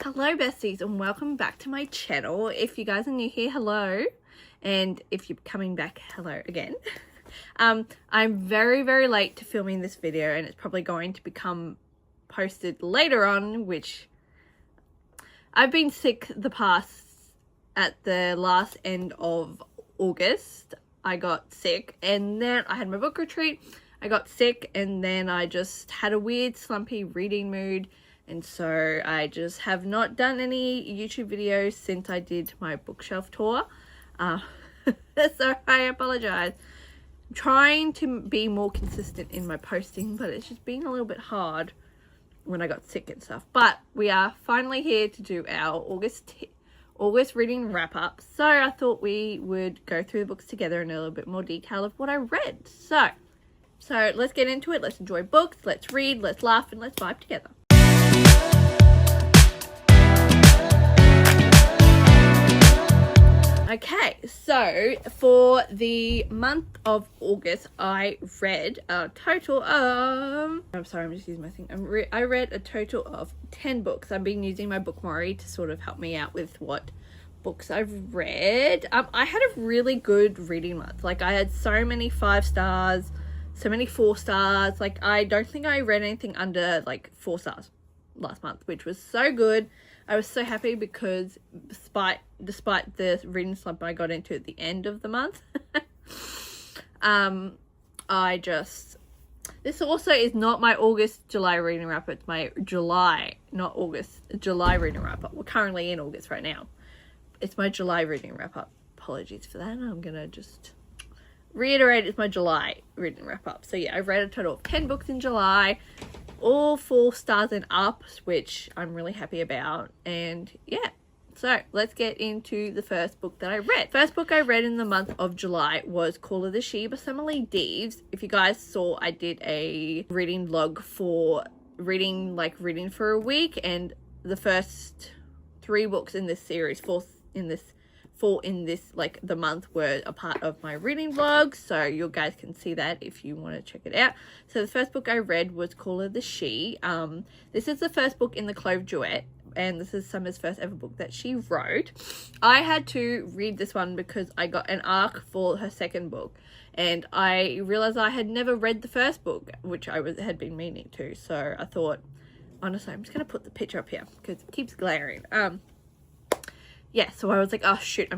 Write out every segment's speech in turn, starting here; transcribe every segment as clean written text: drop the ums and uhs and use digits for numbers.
Hello besties and welcome back to my channel. If you guys are new here, hello, and if you're coming back, hello again. I'm very late to filming this video and it's probably going to become posted later on, which I've been sick at the last end of August. I got sick and then I had my book retreat. I got sick and then I just had a weird slumpy reading mood. And so I just have not done any YouTube videos since I did my bookshelf tour. So I apologize. I'm trying to be more consistent in my posting, but it's just been a little bit hard when I got sick and stuff. But we are finally here to do our August reading wrap up. So I thought we would go through the books together in a little bit more detail of what I read. So let's get into it. Let's enjoy books. Let's read. Let's laugh and let's vibe together. Okay, so for the month of August, I read a total of... I'm sorry, I'm just using my thing. I read a total of 10 books. I've been using my Bookmori to sort of help me out with what books I've read. I had a really good reading month. Like, I had so many 5 stars, so many 4 stars. Like, I don't think I read anything under, like, 4 stars last month, which was so good. I was so happy because despite the reading slump I got into at the end of the month, this also is not my August, July reading wrap up. It's my July, not August, July reading wrap up. We're currently in August right now. It's my July reading wrap up. Apologies for that. I'm going to just reiterate it's my July reading wrap up. So yeah, I've read a total of 10 books in July. All 4 stars and up, which I'm really happy about. And yeah, so let's get into the first book that I read. First book I read in the month of July was Call of the She by Emily Deves. If you guys saw, I did a reading vlog for reading for a week, and the first 3 books in this series, 4 in this the month, were a part of my reading vlog, so you guys can see that if you want to check it out. So the first book I read was Call of the She. This is the first book in the Clove duet, and this is Summer's first ever book that she wrote. I had to read this one because I got an arc for her second book, and I realized I had never read the first book, which I had been meaning to. So I thought, honestly, I'm just gonna put the picture up here because it keeps glaring. Yeah, so I was like, oh shoot, I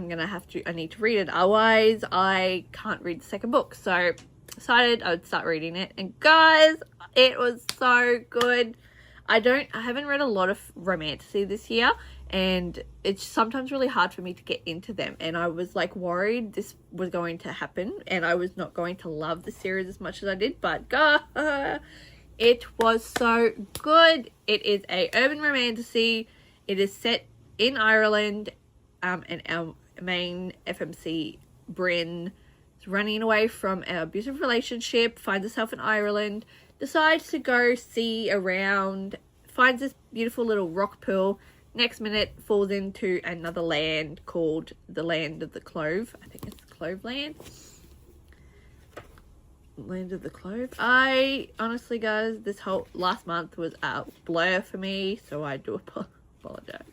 need to read it, otherwise I can't read the second book. So decided I would start reading it, and guys, it was so good. I haven't read a lot of romantasy this year, and it's sometimes really hard for me to get into them, and I was like worried this was going to happen and I was not going to love the series as much as I did, but it was so good. It is a urban romantasy. It is set in Ireland, and our main FMC, Bryn, is running away from an abusive relationship, finds herself in Ireland, decides to go see around, finds this beautiful little rock pool. Next minute, falls into another land called the Land of the Clove. I think it's Clove Land. Land of the Clove. I honestly, guys, this whole last month was a blur for me, so I do apologize.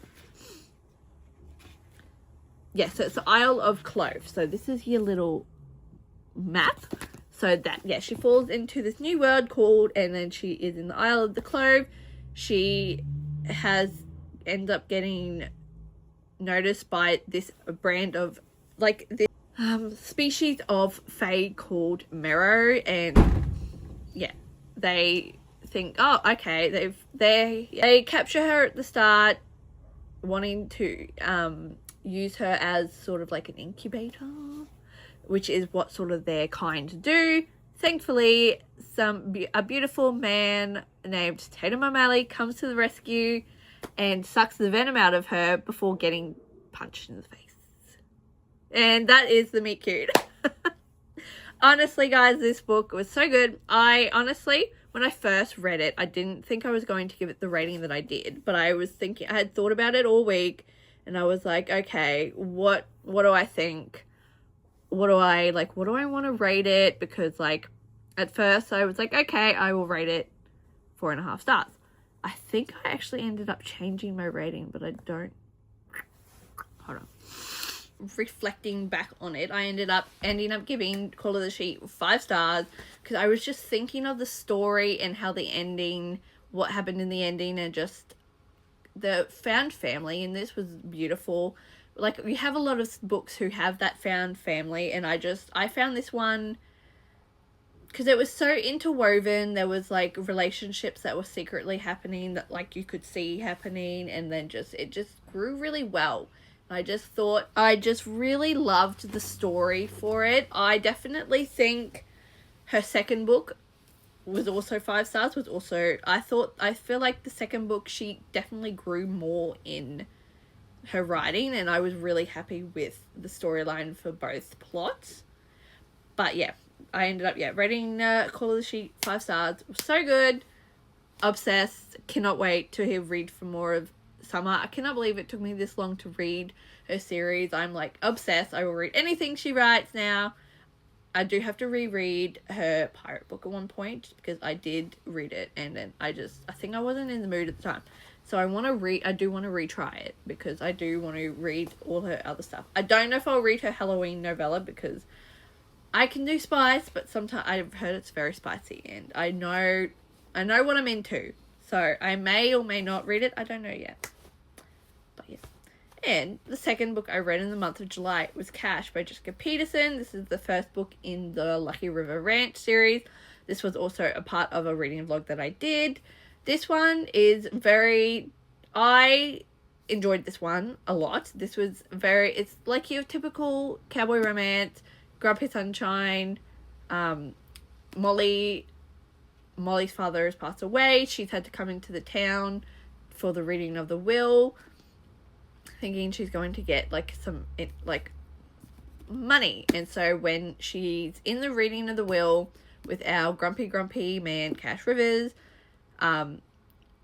Yeah, so it's the Isle of Clove. So this is your little map. So that, yeah, she falls into this new world and then she is in the Isle of the Clove. She ends up getting noticed by this brand of, like, this species of fae called Merrow, and yeah, they think, oh, okay, they capture her at the start, wanting to use her as sort of like an incubator, which is what sort of their kind do. Thankfully, a beautiful man named Tatum O'Malley comes to the rescue and sucks the venom out of her before getting punched in the face. And that is the meet cute. Honestly, guys, this book was so good. I honestly, when I first read it, I didn't think I was going to give it the rating that I did, but I had thought about it all week. And I was like, okay, what do I think? What do I want to rate it? Because, like, at first I was like, okay, I will rate it 4.5 stars. I think I actually ended up changing my rating, but I don't. Hold on. Reflecting back on it, I ended up giving Call of the Sheep 5 stars because I was just thinking of the story and how the ending, what happened in the ending, and just the found family in this was beautiful. Like, we have a lot of books who have that found family, and I found this one because it was so interwoven. There was like relationships that were secretly happening that like you could see happening, and then it just grew really well. I just really loved the story for it. I definitely think her second book was also 5 stars. I feel like the second book, she definitely grew more in her writing, and I was really happy with the storyline for both plots. But yeah, I ended up rating Call of the Sheep 5 stars. It was so good. Obsessed. Cannot wait to read for more of Summer. I cannot believe it took me this long to read her series. I'm like obsessed. I will read anything she writes now. I do have to reread her pirate book at one point because I did read it, and then I think I wasn't in the mood at the time. So I do want to retry it because I do want to read all her other stuff. I don't know if I'll read her Halloween novella because I can do spice, but sometimes I've heard it's very spicy, and I know what I'm into. So I may or may not read it. I don't know yet. But yeah. And the second book I read in the month of July was Cash by Jessica Peterson. This is the first book in the Lucky River Ranch series. This was also a part of a reading vlog that I did. This one is I enjoyed this one a lot. It's like your typical cowboy romance, Grumpy Sunshine. Molly's father has passed away. She's had to come into the town for the reading of the will, thinking she's going to get some money. And so when she's in the reading of the will with our grumpy man Cash Rivers,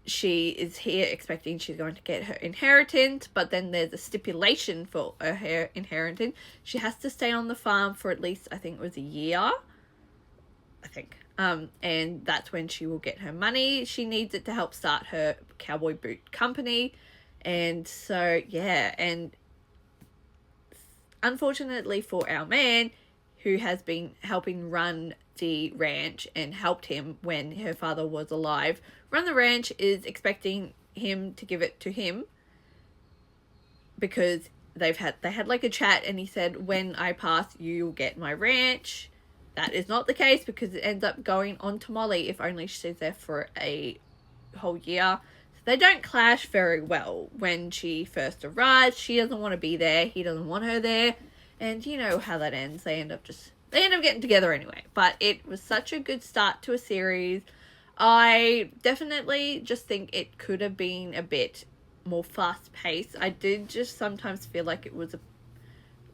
she is here expecting she's going to get her inheritance, but then there's a stipulation for her inheritance. She has to stay on the farm for at least, I think it was a year. And that's when she will get her money. She needs it to help start her cowboy boot company. And so, yeah, and unfortunately for our man, who has been helping run the ranch and helped him when her father was alive, run the ranch, is expecting him to give it to him because they had like a chat, and he said, when I pass, you'll get my ranch. That is not the case because it ends up going on to Molly if only she stays there for a whole year. So they don't clash very well when she first arrives. She doesn't want to be there. He doesn't want her there. And you know how that ends. They end up getting together anyway. But it was such a good start to a series. I definitely just think it could have been a bit more fast paced. I did just sometimes feel like it was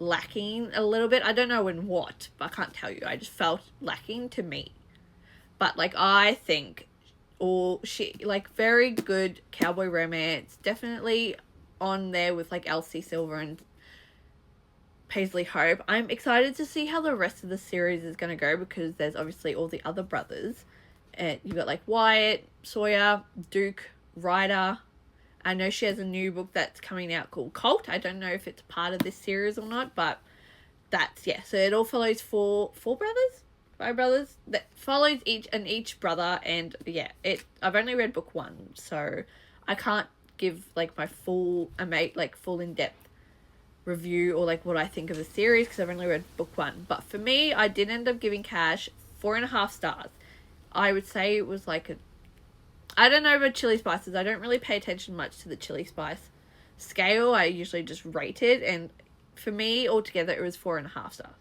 lacking a little bit. I don't know in what, but I can't tell you. I just felt lacking to me. But I think very good cowboy romance, definitely on there with Elsie Silver and Paisley Hope. I'm excited to see how the rest of the series is going to go because there's obviously all the other brothers, and you've got Wyatt, Sawyer, Duke, Ryder. I know she has a new book that's coming out called Colt. I don't know if it's part of this series or not, but so it all follows five brothers that follows each brother. And I've only read book 1, so I can't give my full in-depth review or what I think of the series because I've only read book 1. But for me, I did end up giving Cash 4.5 stars. I would say it was I don't know about chili spices. I don't really pay attention much to the chili spice scale. I usually just rate it, and for me, altogether, it was 4.5 stars.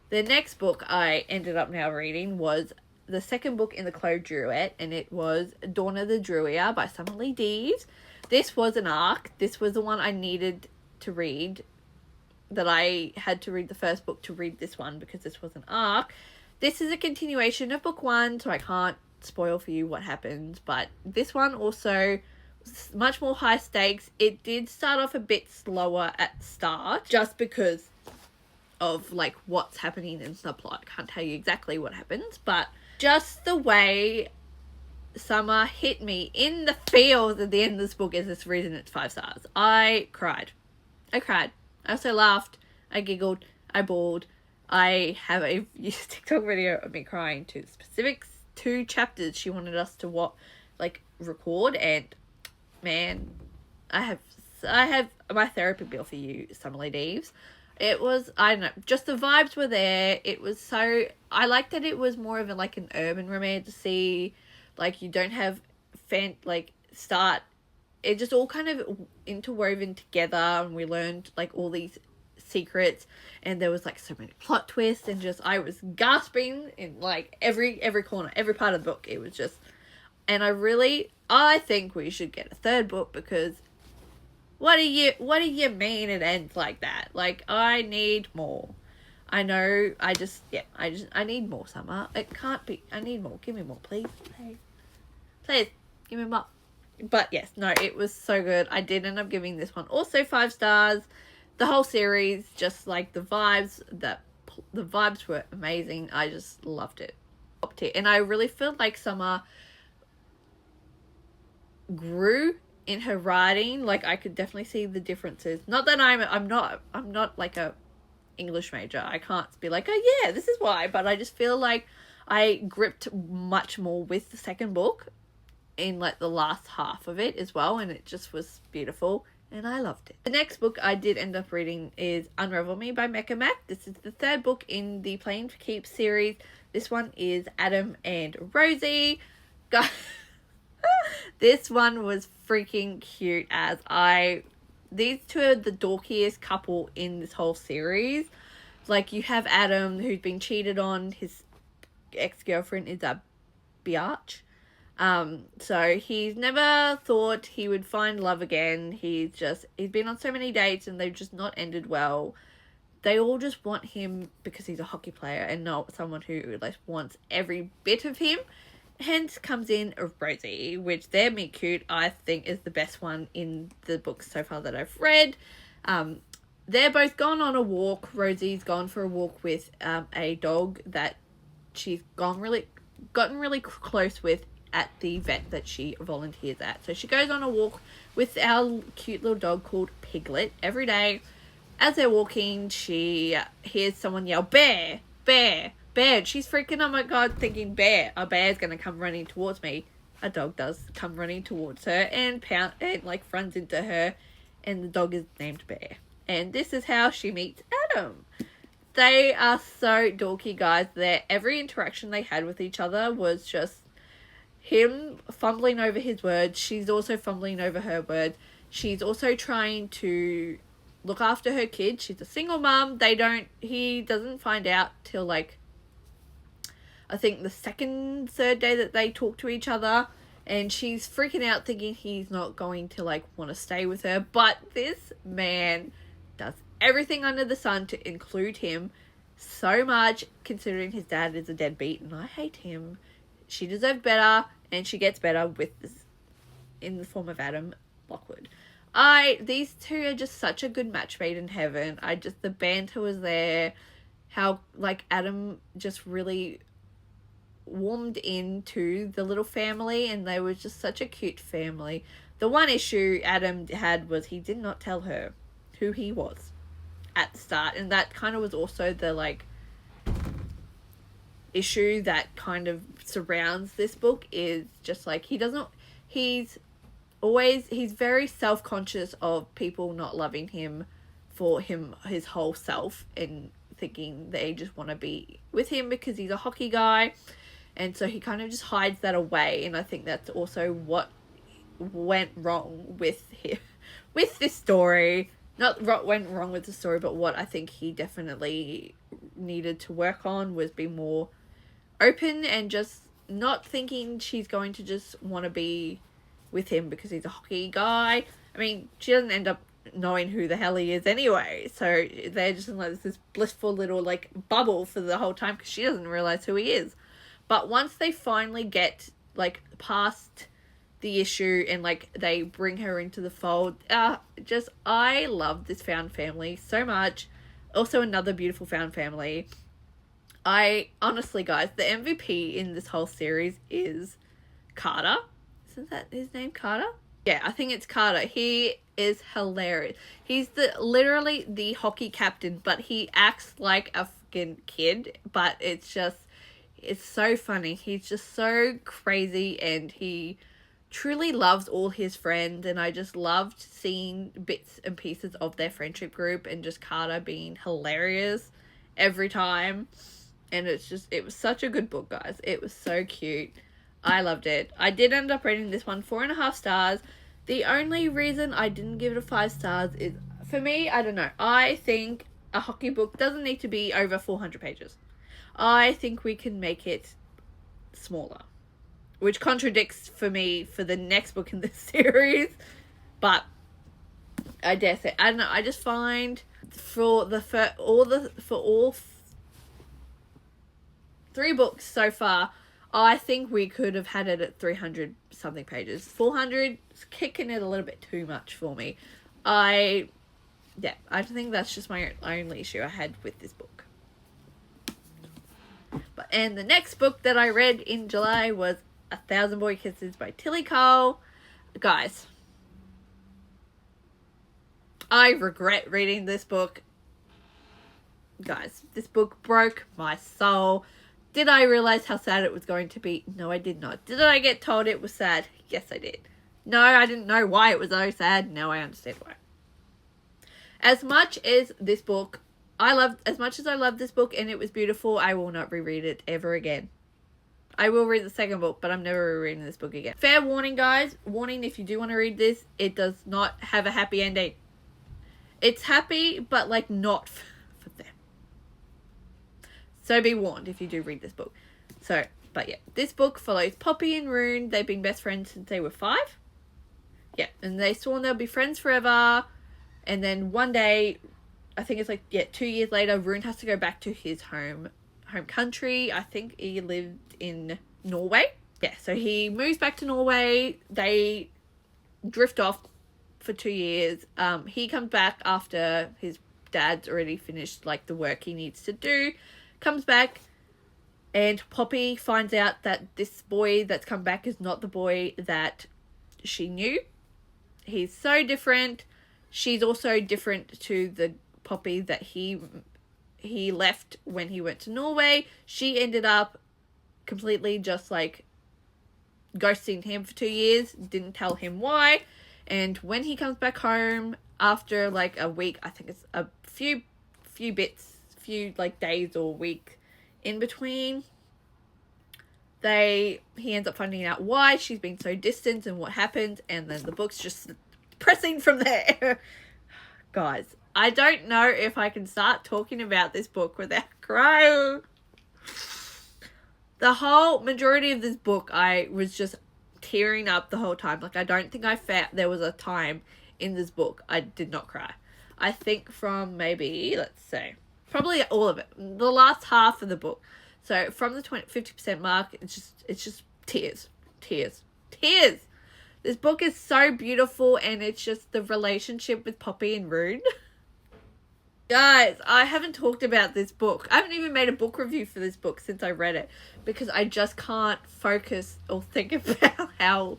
The next book I ended up now reading was the second book in the Clove Duet, and it was Dawn of the Druia by Summer Lee Deves. This was an arc. This was the one I needed to read, that I had to read the first book to read this one because this was an arc. This is a continuation of book 1, so I can't spoil for you what happens, but this one also much more high stakes. It did start off a bit slower at the start just because of what's happening in the plot. I can't tell you exactly what happens, but just the way Summer hit me in the feels at the end of this book is this reason it's 5 stars. I cried. I also laughed. I giggled. I bawled. I have a TikTok video of me crying to specific 2 chapters she wanted us to record, and man, I have my therapy bill for you, Summerly Deeves. It was, I don't know, just the vibes were there. It was so, I liked that it was more of an urban romantasy. Like, you don't have it just all kind of interwoven together, and we learned all these secrets, and there was so many plot twists, and just I was gasping in every corner, every part of the book. It was just, and I think we should get a 3rd book, because what do you mean it ends like that? I need more. I know, I need more, Summer. It can't be, I need more. Give me more, please. Please, give me more. But yes, no, it was so good. I did end up giving this one also 5 stars. The whole series, just the vibes, the vibes were amazing. I just loved it. And I really feel like Summer grew in her writing. I could definitely see the differences. Not that I'm not a English major. I can't be oh yeah, this is why. But I just feel like I gripped much more with the 2nd book in the last half of it as well, and it just was beautiful, and I loved it. The next book I did end up reading is Unravel Me by Mecca Mac. This is the 3rd book in the Playing for Keeps series. This one is Adam and Rosie. This one was freaking cute as these 2 are the dorkiest couple in this whole series. You have Adam, who's been cheated on. His ex-girlfriend is a biatch. So he's never thought he would find love again. He's been on so many dates, and they've just not ended well. They all just want him because he's a hockey player, and not someone who wants every bit of him. Hence comes in Rosie, which their meet cute, I think, is the best one in the books so far that I've read. They're both gone on a walk. Rosie's gone for a walk with a dog that she's gotten really close with at the vet that she volunteers at. So she goes on a walk with our cute little dog called Piglet every day. As they're walking, she hears someone yell, "Bear! Bear! Bear!" She's freaking, oh my god, thinking bear. A bear's gonna come running towards me. A dog does come running towards her and runs into her, and the dog is named Bear. And this is how she meets Adam. They are so dorky, guys. Every interaction they had with each other was just him fumbling over his words. She's also fumbling over her words. She's also trying to look after her kids. She's a single mom. He doesn't find out till I think the 2nd, 3rd day that they talk to each other, and she's freaking out thinking he's not going to want to stay with her. But this man does everything under the sun to include him so much, considering his dad is a deadbeat, and I hate him. She deserved better, and she gets better with this in the form of Adam Lockwood. These 2 are just such a good match made in heaven. The banter was there. How Adam just really warmed into the little family, and they were just such a cute family. The one issue Adam had was he did not tell her who he was at the start, and that kind of was also the issue that kind of surrounds this book. Is just he's very self-conscious of people not loving him for his whole self, and thinking they just want to be with him because he's a hockey guy, and so he kind of just hides that away. And I think that's also what went wrong with him with this story. Not what went wrong with the story, but what I think he definitely needed to work on was be more open, and just not thinking she's going to just want to be with him because he's a hockey guy. I mean, she doesn't end up knowing who the hell he is anyway, so they're just in this blissful little bubble for the whole time, because she doesn't realize who he is. But once they finally get past the issue, and they bring her into the fold, I love this found family so much. Also another beautiful found family. I honestly, guys, the MVP in this whole series is Carter. Isn't that his name, Carter? Yeah, I think it's Carter. He is hilarious. He's literally the hockey captain, but he acts like a fucking kid, but it's so funny. He's just so crazy, and he truly loves all his friends, and I just loved seeing bits and pieces of their friendship group, and just Carter being hilarious every time. And it was such a good book, guys. It was so cute. I loved it. I did end up rating this one 4.5 stars. The only reason I didn't give it a 5 stars is, for me, I don't know. I think a hockey book doesn't need to be over 400 pages. I think we can make it smaller, which contradicts for me for the next book in this series. But I dare say, I don't know. I just find for all 3 books so far, I think we could have had it at 300 something pages. 400 is kicking it a little bit too much for me. I think that's just my only issue I had with this book. And the next book that I read in July was 1,000 Boy Kisses by Tilly Cole. Guys, I regret reading this book. Guys, this book broke my soul. Did I realize how sad it was going to be? No, I did not. Did I get told it was sad? Yes, I did. No, I didn't know why it was so sad. Now I understand why. As much as I loved this book and it was beautiful, I will not reread it ever again. I will read the second book, but I'm never rereading this book again. Fair warning, guys. Warning, if you do want to read this, it does not have a happy ending. It's happy, but like not for them. So be warned if you do read this book. But yeah, this book follows Poppy and Rune. They've been best friends since they were 5. Yeah, and they sworn they'll be friends forever. And then one day, I think it's 2 years later, Rune has to go back to his home country. I think he lived in Norway. Yeah, so he moves back to Norway. They drift off for 2 years. He comes back after his dad's already finished like the work he needs to do. Comes back, and Poppy finds out that this boy that's come back is not the boy that she knew. He's so different. She's also different to the Poppy that he left when he went to Norway. She ended up completely just like ghosting him for 2 years. Didn't tell him why. And when he comes back home after like a week, I think it's a few like days or week in between, he ends up finding out why she's been so distant and what happened, and then the book's just pressing from there. Guys, I don't know if I can start talking about this book without crying. The whole majority of this book, I was just tearing up the whole time. Like, I don't think I felt there was a time in this book I did not cry. I think from maybe, let's say, probably all of it. The last half of the book. So from the 50% mark, it's just tears. This book is so beautiful, and it's just the relationship with Poppy and Rune. Guys, I haven't talked about this book. I haven't even made a book review for this book since I read it, because I just can't focus or think about how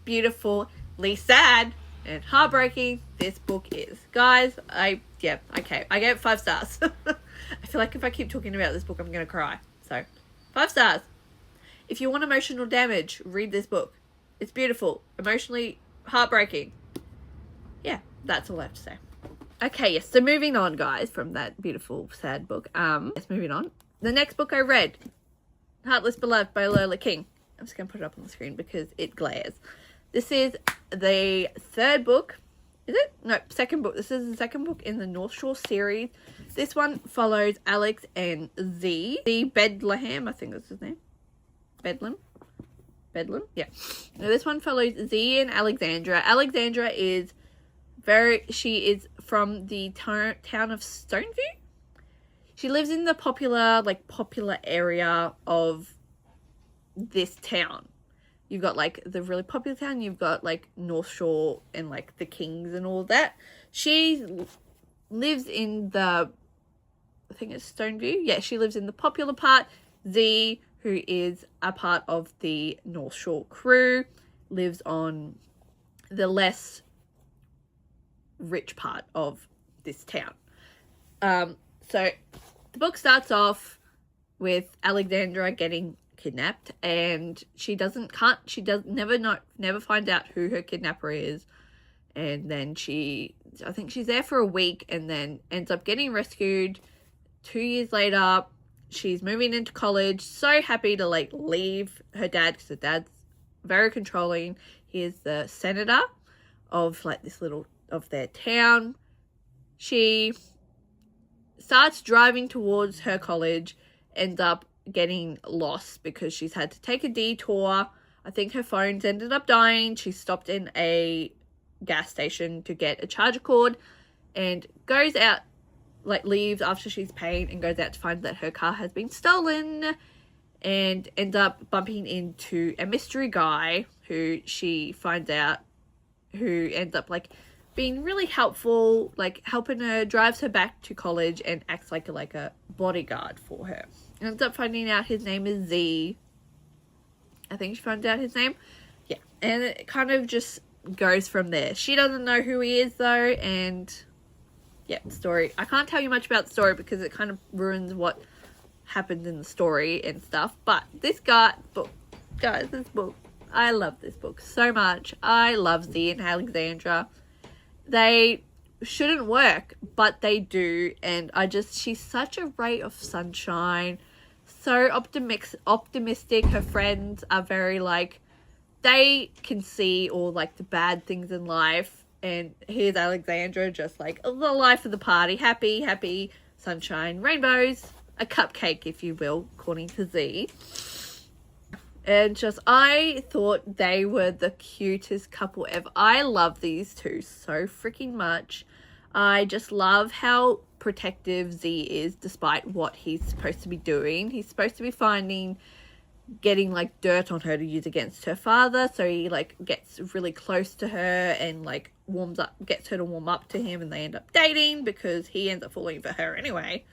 beautifully sad and heartbreaking this book is. Guys, I gave it 5 stars. I feel like if I keep talking about this book, I'm going to cry. So, 5 stars. If you want emotional damage, read this book. It's beautiful. Emotionally heartbreaking. Yeah, that's all I have to say. Okay, yes. So moving on, guys, from that beautiful, sad book. Moving on. The next book I read, Heartless Beloved by Lola King. I'm just going to put it up on the screen because it glares. This is the 3rd book. Is it? No, 2nd book. This is the 2nd book in the North Shore series. This one follows Alex and Z. The Bedlam, I think that's his name. Bedlam? Yeah. Now this one follows Z and Alexandra. Alexandra is from the town of Stoneview. She lives in the popular area of this town. You've got like the really popular town. You've got like North Shore and like the Kings and all that. She lives in I think it's Stoneview. Yeah, she lives in the popular part. Z, who is a part of the North Shore crew, lives on the less rich part of this town. So the book starts off with Alexandra getting kidnapped, and she never find out who her kidnapper is, and then I think she's there for a week and then ends up getting rescued. 2 years later, she's moving into college, so happy to like leave her dad because her dad's very controlling. He is the senator of like of their town. She starts driving towards her college, ends up getting lost because she's had to take a detour. I think her phone's ended up dying. She stopped in a gas station to get a charger cord and goes out, like leaves after she's paid and goes out to find that her car has been stolen, and ends up bumping into a mystery guy who she finds out, who ends up like being really helpful, like helping her, drives her back to college and acts like a bodyguard for her. Ends up finding out his name is Z. I think she found out his name. Yeah. And it kind of just goes from there. She doesn't know who he is though, and yeah, story. I can't tell you much about the story because it kind of ruins what happened in the story and stuff. But this book, I love this book so much. I love Z and Alexandra. They shouldn't work, but they do, and she's such a ray of sunshine, so optimistic. Her friends are very like, they can see all like the bad things in life, and here's Alexandra just like the life of the party, happy, sunshine, rainbows, a cupcake if you will, according to Z. And I thought they were the cutest couple ever. I love these two so freaking much. I just love how protective Z is despite what he's supposed to be doing. He's supposed to be getting like dirt on her to use against her father. So he like gets really close to her and like gets her to warm up to him, and they end up dating because he ends up falling for her anyway.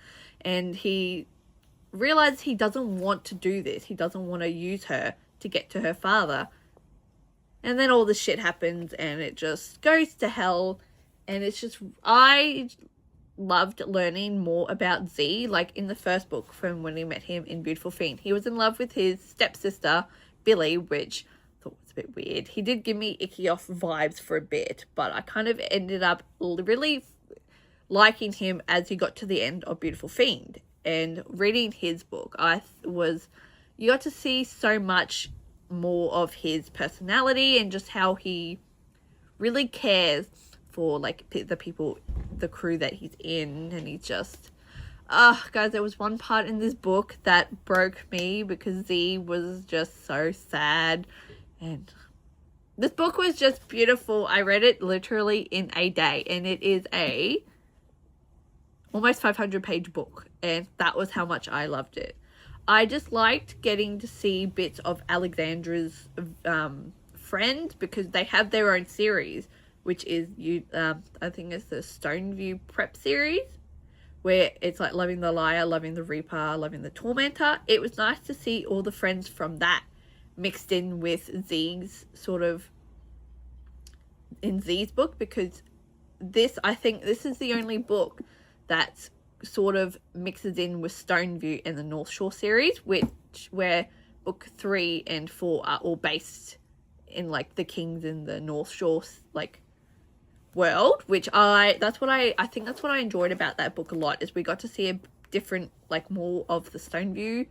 And he realizes he doesn't want to do this. He doesn't want to use her to get to her father. And then all this shit happens and it just goes to hell. And it's just, I loved learning more about Z. Like in the first book, from when we met him in Beautiful Fiend, he was in love with his stepsister, Billy, which I thought was a bit weird. He did give me icky off vibes for a bit, but I kind of ended up really liking him as he got to the end of Beautiful Fiend. And reading his book, you got to see so much more of his personality and just how he really cares for like the people, the crew that he's in. And he's just, guys, there was one part in this book that broke me because Z was just so sad. And this book was just beautiful. I read it literally in a day, and it is a almost 500-page book, and that was how much I loved it. I just liked getting to see bits of Alexandra's friend, because they have their own series, which is I think it's the Stoneview Prep series, where it's like loving the liar, loving the reaper, loving the tormentor. It was nice to see all the friends from that mixed in with Z's in Z's book, because I think this is the only book that sort of mixes in with Stoneview and the North Shore series, where book 3 and 4 are all based in like the Kings in the North Shore like world, which I think that's what I enjoyed about that book a lot, is we got to see a different, like more of the Stoneview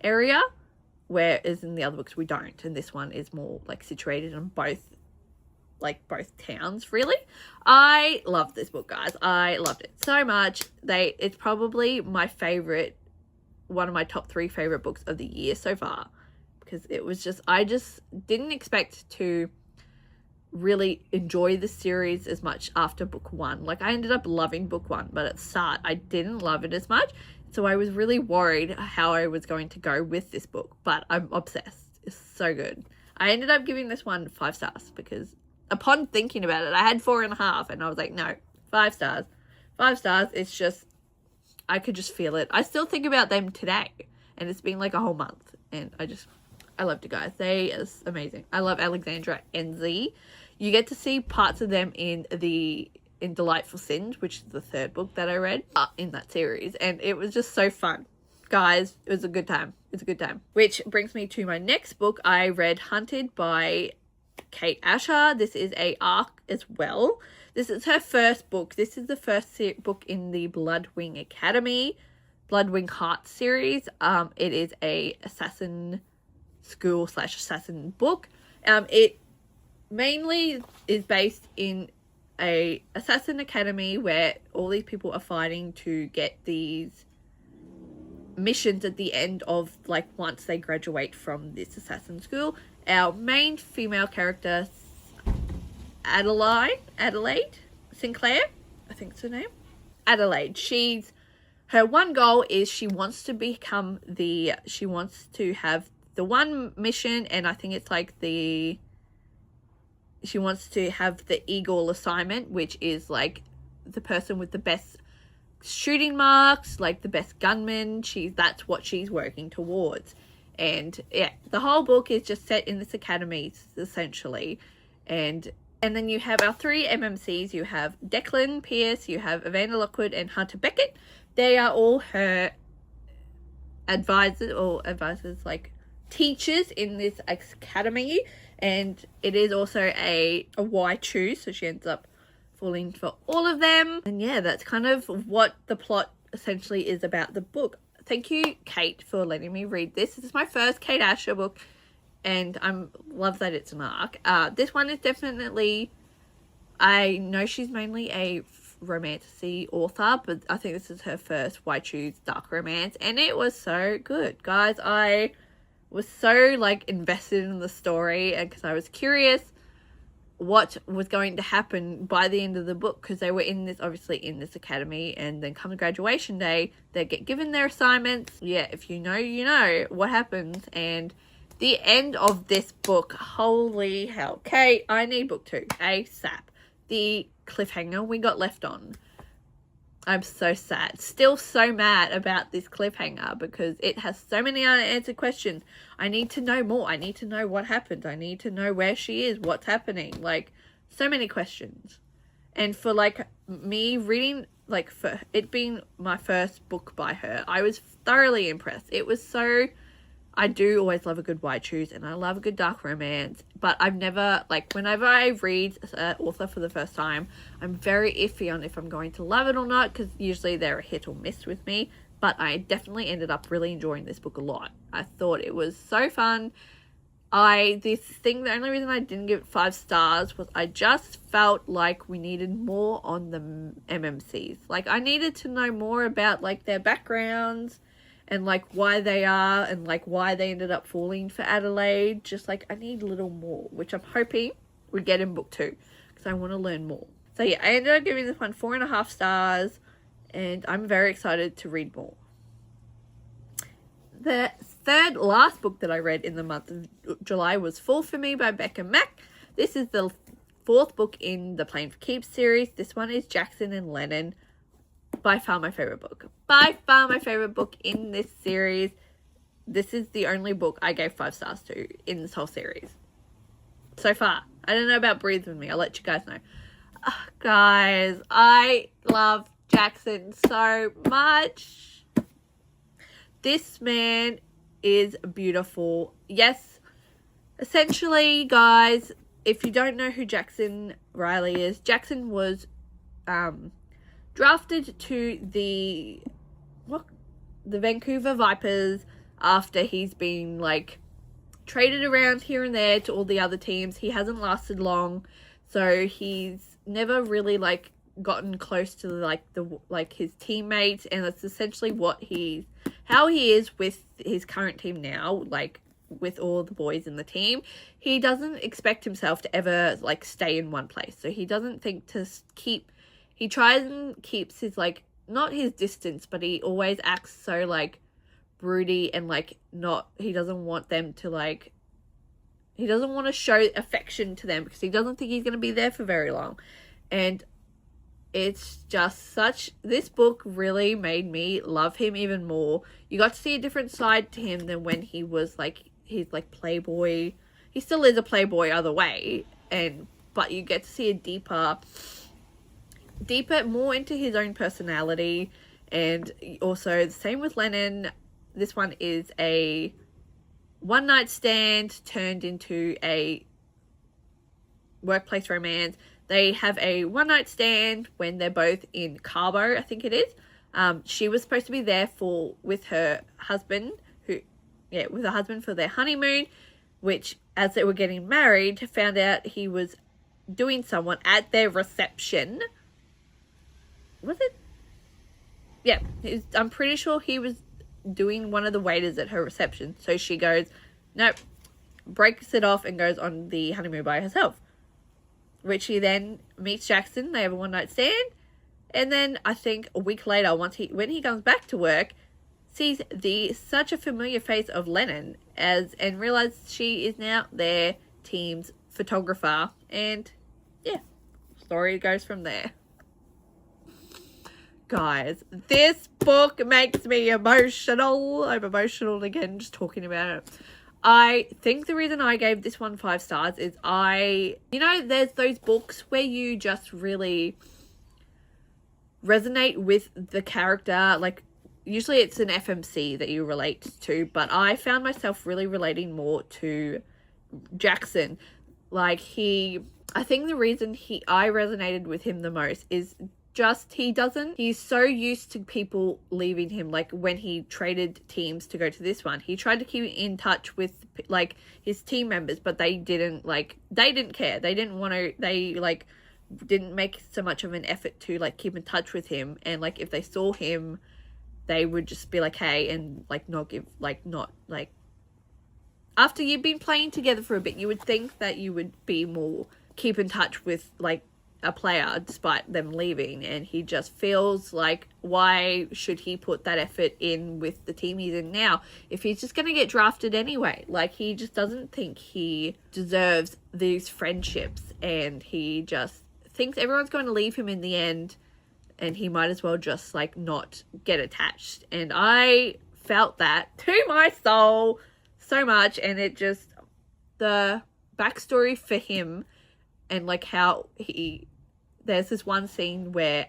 area, whereas in the other books we don't, and this one is more like situated in both towns, really. I love this book, guys. I loved it so much. It's probably my favorite, one of my top 3 favorite books of the year so far, because it was just, I just didn't expect to really enjoy the series as much after book 1. Like, I ended up loving book 1, but at start I didn't love it as much, so I was really worried how I was going to go with this book, but I'm obsessed. It's so good. I ended up giving this one 5 stars, because upon thinking about it, I had 4.5, and I was like, no, 5 stars. 5 stars. It's just, I could just feel it. I still think about them today, and it's been like a whole month, and I loved it, guys. They are amazing. I love Alexandra and Z. You get to see parts of them in Delightful Sins, which is the third book that I read in that series, and it was just so fun. Guys, it was a good time. It's a good time. Which brings me to my next book. I read Hunted by Kate Asher. This is a arc as well. This is her first book. This is the first book in the Bloodwing Academy, Bloodwing Heart series. It is a assassin school / assassin book. It mainly is based in a assassin academy where all these people are fighting to get these missions at the end of, like, once they graduate from this assassin school. Our main female character, Adelaide Sinclair, I think it's her name. Adelaide. Her one goal is she wants to have the one mission, and I think it's like she wants to have the Eagle assignment, which is like the person with the best shooting marks, like the best gunman. That's what she's working towards. And yeah, the whole book is just set in this academy essentially. And then you have our 3 MMCs. You have Declan Pierce, you have Evander Lockwood, and Hunter Beckett. They are all her advisors, like teachers in this academy. And it is also a why choose, so she ends up falling for all of them. And yeah, that's kind of what the plot essentially is about the book. Thank you, Kate, for letting me read this. This is my first Kate Asher book, and I love that it's an arc. This one is definitely, I know she's mainly a romantic author, but I think this is her first why choose dark romance, and it was so good, guys. I was so like invested in the story, and because I was curious what was going to happen by the end of the book, because they were obviously in this academy, and then come to graduation day they get given their assignments. Yeah, if you know, you know what happens. And the end of this book, holy hell, Kate, I need book 2 ASAP. The cliffhanger we got left on, I'm so sad, still so mad about this cliffhanger, because it has so many unanswered questions. I need to know more. I need to know what happened. I need to know where she is, what's happening, like so many questions. And for like me reading, like for it being my first book by her, I was thoroughly impressed. It was so, I do always love a good why choose, and I love a good dark romance, but I've never, like, whenever I read an author for the first time, I'm very iffy on if I'm going to love it or not, because usually they're a hit or miss with me. But I definitely ended up really enjoying this book a lot. I thought it was so fun. The only reason I didn't give it 5 stars was I just felt like we needed more on the MMCs. Like, I needed to know more about, like, their backgrounds, and like why they are, and like why they ended up falling for Adelaide. Just like, I need a little more, which I'm hoping we get in book 2, because I want to learn more. So yeah, I ended up giving this one 4.5 stars, and I'm very excited to read more. The third last book that I read in the month of July was Fall for Me by Becca Mack. This is the 4th book in the Playing for Keeps series. This one is Jackson and Lennon. By far my favorite book. By far my favorite book in this series. This is the only book I gave 5 stars to in this whole series so far. I don't know about Breathe With Me. I'll let you guys know. Guys, I love Jackson so much. This man is beautiful. Yes, essentially, guys, if you don't know who Jackson Riley is, Jackson was drafted to the Vancouver Vipers after he's been like traded around here and there to all the other teams. He hasn't lasted long, so he's never really like gotten close to his teammates, and that's essentially how he is with his current team now, like with all the boys in the team. He doesn't expect himself to ever like stay in one place, so he doesn't think to he tries and keeps his, like, not his distance, but he always acts so, like, broody and, like, he doesn't want them to, like, he doesn't want to show affection to them, because he doesn't think he's going to be there for very long. And it's just this book really made me love him even more. You got to see a different side to him than when he was like, he's like playboy. He still is a playboy other way, but you get to see a deeper, more into his own personality. And also the same with Lennon. This one is a one night stand turned into a workplace romance. They have a one night stand when they're both in Cabo, I think it is. She was supposed to be there with her husband, with her husband for their honeymoon, which as they were getting married, found out he was doing someone at their reception. Was it? Yeah, I'm pretty sure he was doing one of the waiters at her reception. So she goes, nope, breaks it off and goes on the honeymoon by herself. Richie then meets Jackson. They have a one night stand. And then I think a week later, when he comes back to work, sees such a familiar face of Lennon and realizes she is now their team's photographer. And yeah, story goes from there. Guys, this book makes me emotional. I'm emotional again just talking about it. I think the reason I gave this one 5 stars is there's those books where you just really resonate with the character. Like, usually it's an FMC that you relate to, but I found myself really relating more to Jackson. Like, I think the reason I resonated with him the most is just he's so used to people leaving him. Like, when he traded teams to go to this one, he tried to keep in touch with like his team members, but they didn't care. They didn't want to, didn't make so much of an effort to like keep in touch with him. And like, if they saw him, they would just be like, hey, and like after you've been playing together for a bit, you would think that you would be more keep in touch with like a player despite them leaving. And he just feels like, why should he put that effort in with the team he's in now if he's just going to get drafted anyway? Like, he just doesn't think he deserves these friendships, and he just thinks everyone's going to leave him in the end, and he might as well just like not get attached. And I felt that to my soul so much. And it just, the backstory for him, and like how there's this one scene where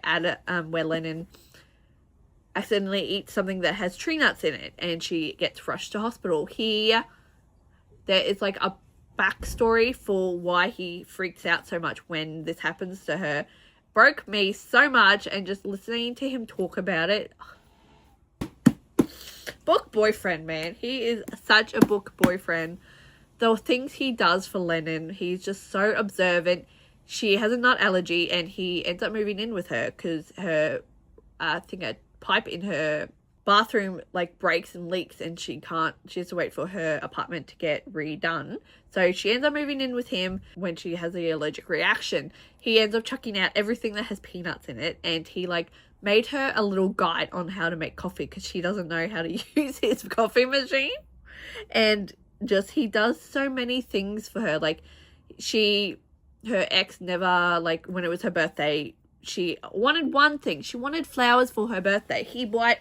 Lennon accidentally eats something that has tree nuts in it, and she gets rushed to hospital. There is like a backstory for why he freaks out so much when this happens to her. Broke me so much, and just listening to him talk about it. Book boyfriend, man. He is such a book boyfriend. The things he does for Lennon, he's just so observant. She has a nut allergy, and he ends up moving in with her because I think a pipe in her bathroom like breaks and leaks, and she has to wait for her apartment to get redone. So she ends up moving in with him. When she has the allergic reaction, he ends up chucking out everything that has peanuts in it, and he like made her a little guide on how to make coffee because she doesn't know how to use his coffee machine. And just, he does so many things for her. Like, her ex never, like, when it was her birthday, she wanted one thing. She wanted flowers for her birthday. He bought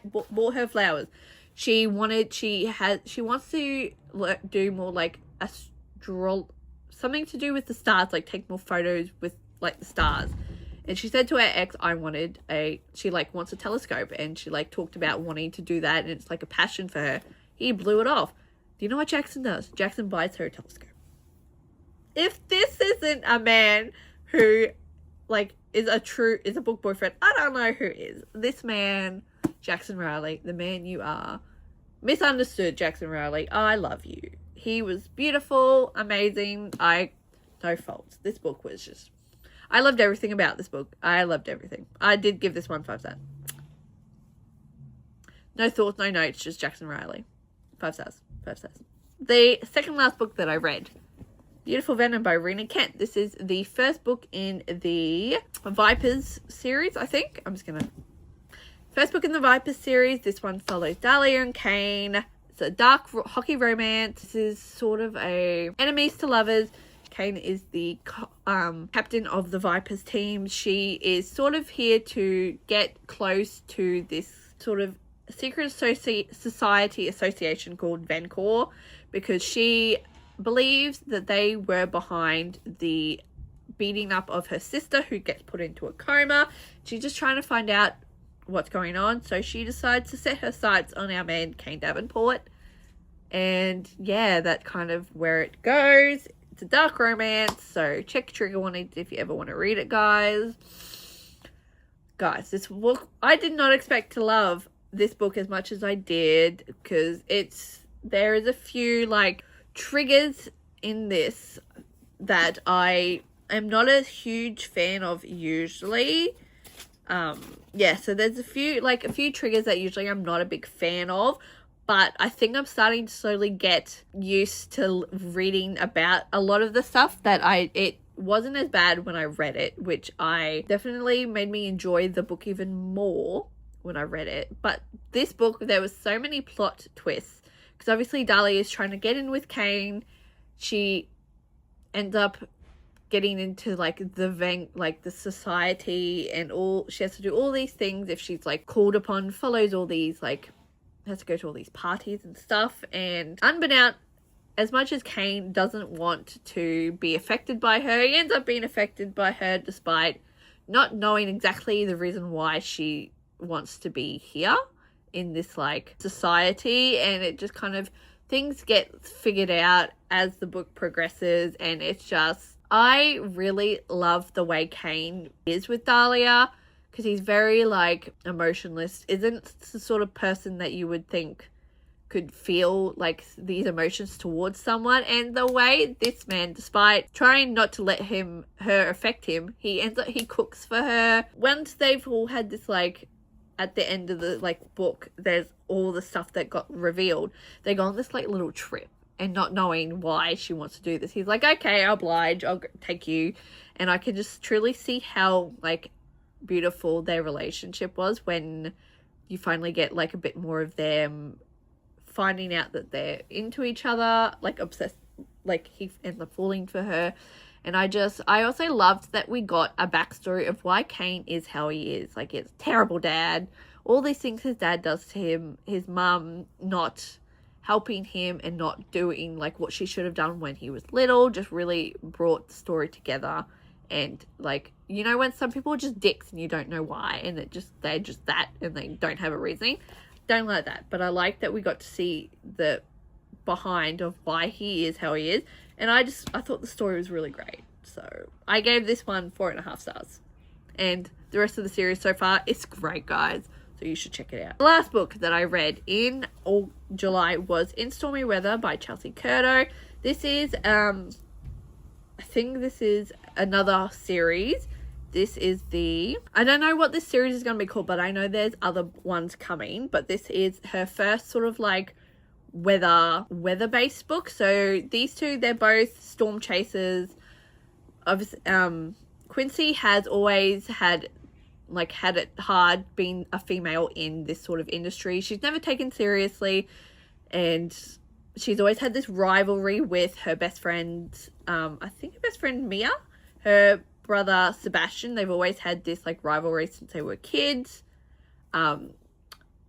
her flowers. She wants to do more like something to do with the stars, like take more photos with like the stars. And she said to her ex, she like wants a telescope, and she like talked about wanting to do that, and it's like a passion for her. He blew it off. Do you know what Jackson does? Jackson buys her a telescope. If this isn't a man who like is a book boyfriend, I don't know who is. This man, Jackson Riley, the man you are. Misunderstood, Jackson Riley. I love you. He was beautiful, amazing. No faults. This book was just, I loved everything about this book. I loved everything. I did give this one 5 stars. No thoughts, no notes, just Jackson Riley. 5 stars. 5 stars. The second last book that I read, Beautiful Venom by Rena Kent. This is the first book in the Vipers series, I think. First book in the Vipers series. This one follows Dahlia and Kane. It's a dark hockey romance. This is sort of a enemies to lovers. Kane is the captain of the Vipers team. She is sort of here to get close to this sort of secret society association called Vencor, because she believes that they were behind the beating up of her sister, who gets put into a coma. She's just trying to find out what's going on, so she decides to set her sights on our man Kane Davenport. And yeah, that's kind of where it goes. It's a dark romance, so check trigger warnings if you ever want to read it, guys. Guys, this book, I did not expect to love this book as much as I did, because there is a few like triggers in this that I am not a huge fan of usually. Yeah, so there's a few triggers that usually I'm not a big fan of, but I think I'm starting to slowly get used to reading about a lot of the stuff that it wasn't as bad when I read it, which I definitely made me enjoy the book even more when I read it. But this book, there was so many plot twists, because obviously Dahlia is trying to get in with Kane. She ends up getting into like the society and all. She has to do all these things if she's like called upon, follows all these, like has to go to all these parties and stuff. And unbeknownst, as much as Kane doesn't want to be affected by her, he ends up being affected by her despite not knowing exactly the reason why she wants to be here in this like society. And it just kind of, things get figured out as the book progresses, and it's just, I really love the way Kane is with Dahlia, because he's very like emotionless, isn't the sort of person that you would think could feel like these emotions towards someone. And the way this man, despite trying not to let her affect him, he cooks for her. Once they've all had this, like at the end of the like book, there's all the stuff that got revealed. They go on this like little trip, and not knowing why she wants to do this, he's like, okay, I'll oblige, I'll take you. And I can just truly see how like beautiful their relationship was when you finally get like a bit more of them finding out that they're into each other, like obsessed, like he ends up falling for her. And I also loved that we got a backstory of why Kane is how he is. Like, it's terrible dad, all these things his dad does to him, his mum not helping him and not doing like what she should have done when he was little, just really brought the story together. And like, you know, when some people are just dicks and you don't know why, and they're just that and they don't have a reasoning, don't like that. But I like that we got to see the behind of why he is how he is, and I thought the story was really great. So I gave this one 4.5 stars, and the rest of the series so far is great, guys, so you should check it out. The last book that I read in July was In Stormy Weather by Chelsea Curto. This is I think this is another series. This is I don't know what this series is going to be called, but I know there's other ones coming. But this is her first sort of like weather-based book. So these two, they're both storm chasers. Quincy has always had it hard being a female in this sort of industry. She's never taken seriously, and she's always had this rivalry with her best friend, I think her best friend Mia, her brother Sebastian. They've always had this like rivalry since they were kids.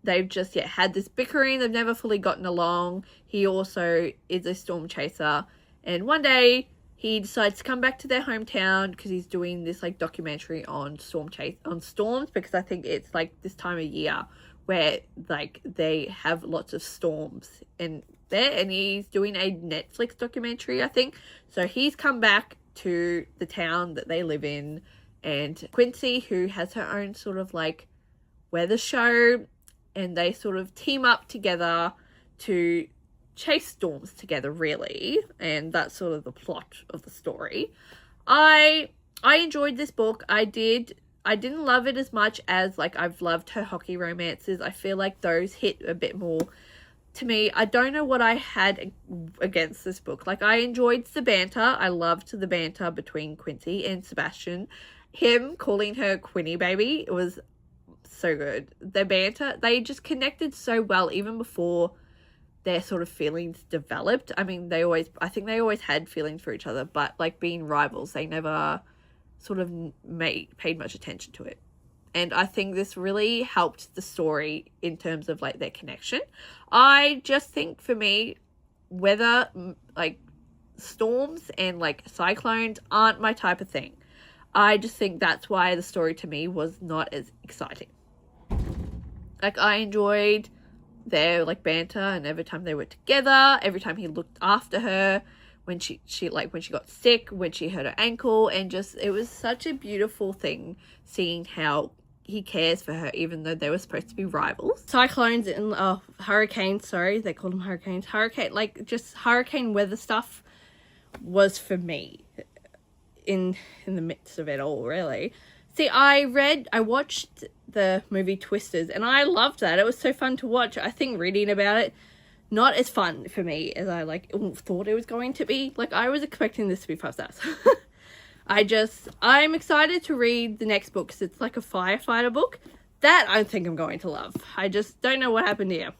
They've just had this bickering. They've never fully gotten along. He also is a storm chaser, and one day he decides to come back to their hometown because he's doing this like documentary on storms, because I think it's like this time of year where like they have lots of storms and he's doing a Netflix documentary, I think. So he's come back to the town that they live in, and Quincy, who has her own sort of like weather show, and they sort of team up together to chase storms together, really. And that's sort of the plot of the story. I enjoyed this book. I didn't love it as much as like I've loved her hockey romances. I feel like those hit a bit more to me. I don't know what I had against this book. Like, I enjoyed the banter. I loved the banter between Quincy and Sebastian. Him calling her Quinny baby, it was so good. The banter, they just connected so well even before their sort of feelings developed. I mean, I think they always had feelings for each other, but like being rivals, they never sort of paid much attention to it. And I think this really helped the story in terms of like their connection. I just think for me, weather, like storms and like cyclones aren't my type of thing. I just think that's why the story to me was not as exciting. Like, I enjoyed their like banter, and every time they were together, every time he looked after her, when she when she got sick, when she hurt her ankle, and just, it was such a beautiful thing seeing how he cares for her, even though they were supposed to be rivals. Cyclones and hurricanes, sorry, they called them hurricanes. Hurricane weather stuff was for me in the midst of it all, really. See, I watched the movie Twisters, and I loved that. It was so fun to watch. I think reading about it, not as fun for me as I thought it was going to be. Like, I was expecting this to be 5 stars. I'm excited to read the next book because it's like a firefighter book. That I think I'm going to love. I just don't know what happened here.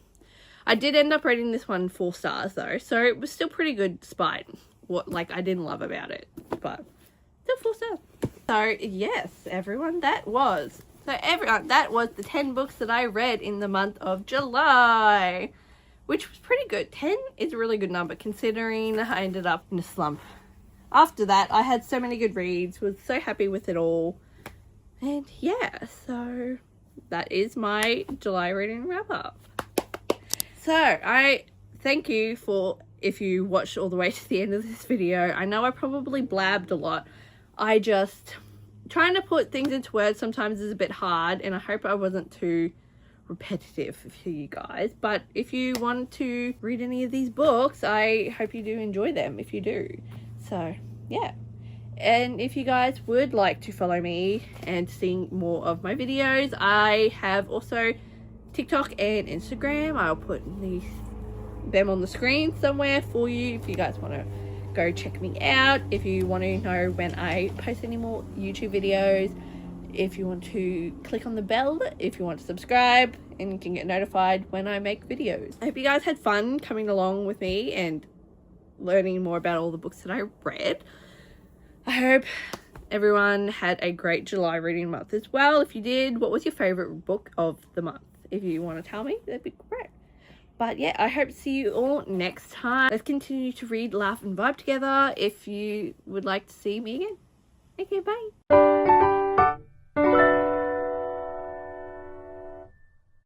I did end up rating this one 4 stars though, so it was still pretty good despite what I didn't love about it, but still 4 stars. So yes, everyone, that was the 10 books that I read in the month of July, which was pretty good. 10 is a really good number considering I ended up in a slump. After that, I had so many good reads, was so happy with it all. And yeah, so that is my July reading wrap up. So I thank you if you watched all the way to the end of this video. I know I probably blabbed a lot. Trying to put things into words sometimes is a bit hard, and I hope I wasn't too repetitive for you guys. But if you want to read any of these books, I hope you do enjoy them if you do. So yeah, and if you guys would like to follow me and see more of my videos, I have also TikTok and Instagram. I'll put them on the screen somewhere for you if you guys want to go check me out. If you want to know when I post any more YouTube videos, if you want to click on the bell, if you want to subscribe, and you can get notified when I make videos. I hope you guys had fun coming along with me and learning more about all the books that I read. I hope everyone had a great July reading month as well. If you did, what was your favorite book of the month? If you want to tell me, that'd be great. But yeah, I hope to see you all next time. Let's continue to read, laugh and vibe together if you would like to see me again. Okay, bye.